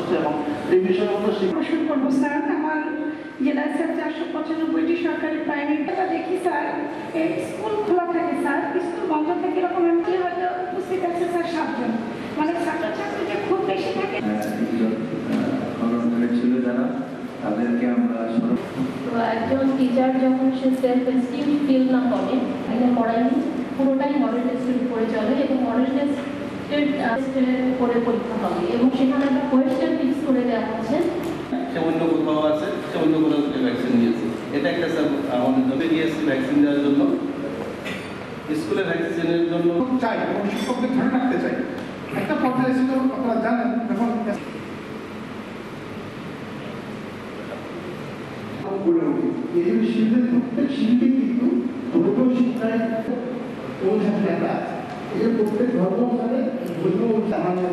হচ্ছে এবং এই বিষয়গুলো শুরু করবো স্যার। আমার জেলায় স্যার 495টি সরকারি প্রাইমারি দেখি স্যার এই স্কুল খোলা থাকে স্যার, স্কুল বন্ধ থাকে এরকম এমনি হয়তো উপস্থিত আছে স্যার 7 জন, মানে ছাত্রছাত্রী যে খুব বেশি থাকে ছিল যারা তাদেরকে আমরা তো একজন টিচার যখন সে সেলফ এস্টিম ফিল না করে এটা পড়ায়নি, পুরোটাই মডেল টেস্টের উপরে চলে এবং মডেল টেস্টের উপরে পরীক্ষা হবে এবং সেখানে একটা কোয়েশ্চেন ফিক্স করে দেওয়া হচ্ছে। সে অন্য কোথাও আছে, সে অন্য কোথাও থেকে ভ্যাকসিন নিয়েছে, এটা একটা স্যার আমাদের ধরে গিয়েছে ভ্যাকসিন দেওয়ার জন্য, স্কুলে ভ্যাকসিনের জন্য চাই এবং শিক্ষকদের ধরে রাখতে চাই। একটা পর্যায়ে ছিল আপনারা জানেন যখন এই শিল্পের প্রত্যেক শিল্পী কিন্তু ধর্ম শিক্ষায় অনুষ্ঠান একটা আছে। এই প্রত্যেক ধর্ম অনুসারে ধর্ম আমাদের